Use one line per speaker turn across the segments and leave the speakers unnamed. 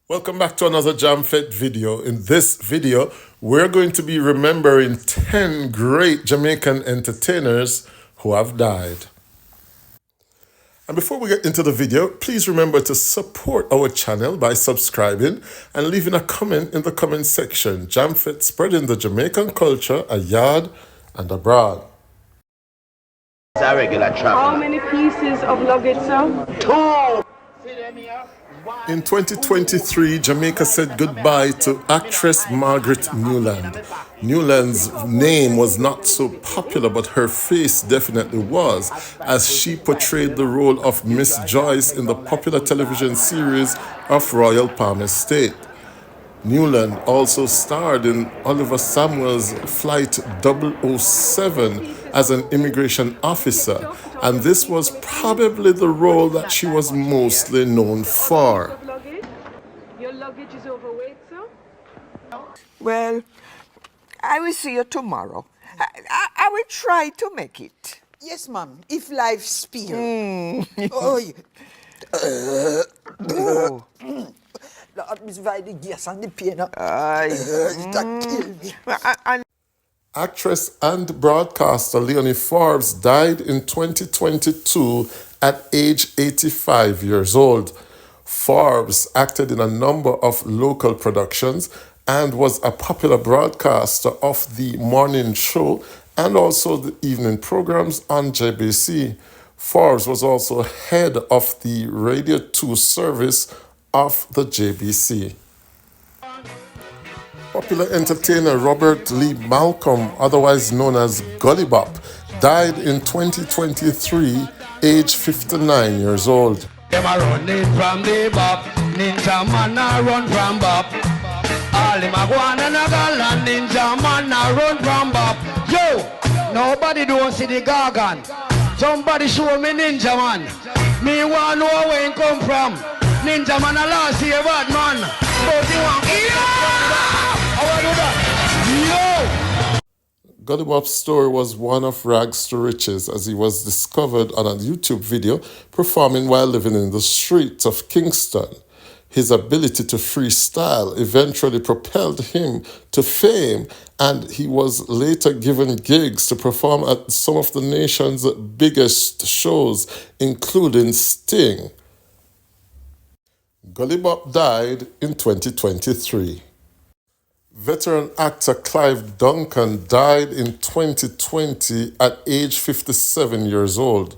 Welcome back to another Jam Fit video. In this video, we're going to be remembering 10 great Jamaican entertainers who have died. And before we get into the video, please remember to support our channel by subscribing and leaving a comment in the comment section. Jam Fit, spreading the Jamaican culture abroad and abroad.
A regular traveler.
How many pieces of luggage, sir?
2.
In 2023, Jamaica said goodbye to actress Margaret Newland. Newland's name was not so popular, but her face definitely was, as she portrayed the role of Miss Joyce in the popular television series of Royal Palm Estate. Newland also starred in Oliver Samuel's Flight 007 as an immigration officer, and this was probably the role that she was mostly known for.
Your luggage is overweight, sir?
Well, I will see you tomorrow. I will try to make it.
Yes, ma'am, if life spare. Oh,
Oh.
Lord, Miss Vide, gas and the pain.
Aye.
That kill me.
Actress and broadcaster Leonie Forbes died in 2022 at age 85 years old. Forbes acted in a number of local productions and was a popular broadcaster of the morning show and also the evening programs on JBC. Forbes was also head of the Radio 2 service of the JBC. Popular entertainer Robert Lee Malcolm, otherwise known as Gully Bop, died in 2023, age 59 years old.
Them a running from the bop, ninja man a run from bop. All them a go on and a gal and ninja man a run from bop. Yo, nobody don't see the gargan. Somebody show me ninja man. Me want know where he come from. Ninja man a last year bad man. But you want how I do that? Yo!
Gully Bop's story was one of rags to riches, as he was discovered on a YouTube video performing while living in the streets of Kingston. His ability to freestyle eventually propelled him to fame, and he was later given gigs to perform at some of the nation's biggest shows, including Sting. Gully Bop died in 2023. Veteran actor Clive Duncan died in 2020 at age 57 years old.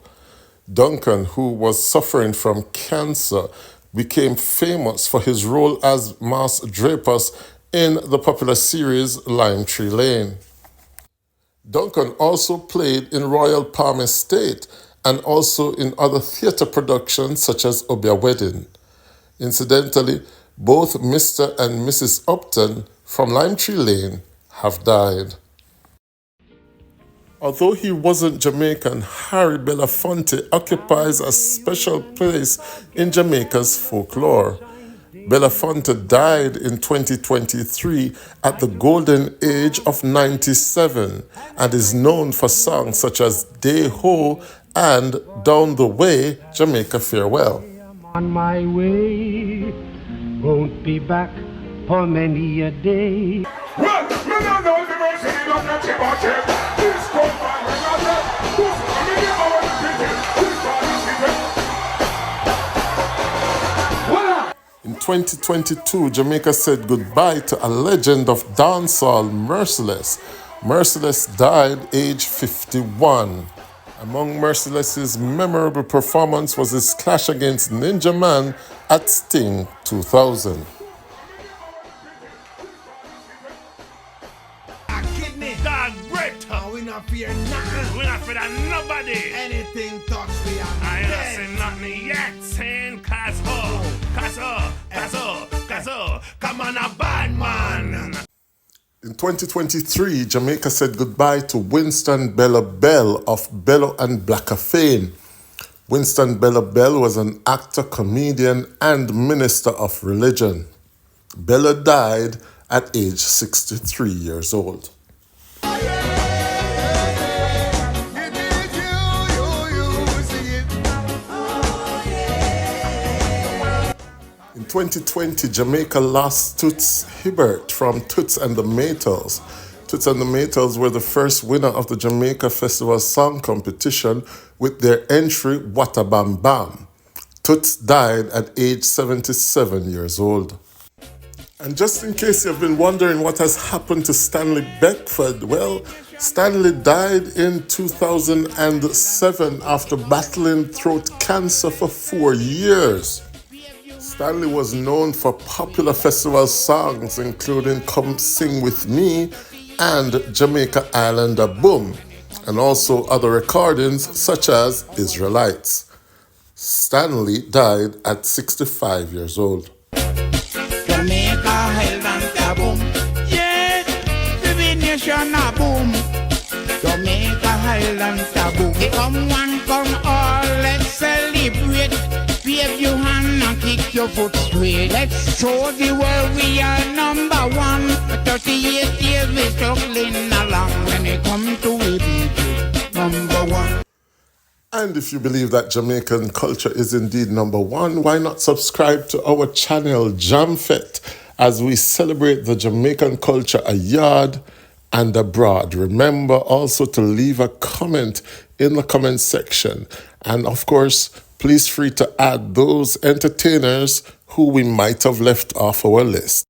Duncan, who was suffering from cancer, became famous for his role as Mas Drapus in the popular series Lime Tree Lane. Duncan also played in Royal Palm Estate and also in other theatre productions such as Obia Wedding. Incidentally, both Mr. and Mrs. Upton from Lime Tree Lane have died. Although he wasn't Jamaican, Harry Belafonte occupies a special place in Jamaica's folklore. Belafonte died in 2023 at the golden age of 97 and is known for songs such as Day Ho and Down the Way, Jamaica Farewell.
On my way, won't be back for many a day.
In 2022, Jamaica said goodbye to a legend of dancehall, Merciless. Merciless died aged 51. Among Merciless's memorable performance was his clash against Ninja Man at Sting 2000.
Dog great. We not fear nothing. We not fear nobody. Anything touch me, I ain't not seen nothing yet. Saying cause come on a bad man.
In 2023, Jamaica said goodbye to Winston Bella Bell of Bello and Blacker fame. Winston Bella Bell was an actor, comedian, and minister of religion. Bella died at age 63 years old. In 2020, Jamaica lost Toots Hibbert from Toots and the Maytals. Toots and the Maytals were the first winner of the Jamaica Festival Song Competition with their entry What a Bam Bam. Toots died at age 77 years old. And just in case you've been wondering what has happened to Stanley Beckford, well, Stanley died in 2007 after battling throat cancer for 4 years. Stanley was known for popular festival songs including Come Sing With Me and Jamaica Islander Boom, and also other recordings such as Israelites. Stanley died at 65 years old.
Jamaica Highland boom. Yes, the nation a boom. Jamaica Highland boom. Come one, come all, let's celebrate. Wave your hand and kick your foot straight. Let's show the world we are number one. For 38 years we struggling along. When it come to we people, number one.
And if you believe that Jamaican culture is indeed number one, why not subscribe to our channel Jamfet as we celebrate the Jamaican culture abroad and abroad. Remember also to leave a comment in the comment section. And of course, please free to add those entertainers who we might have left off our list.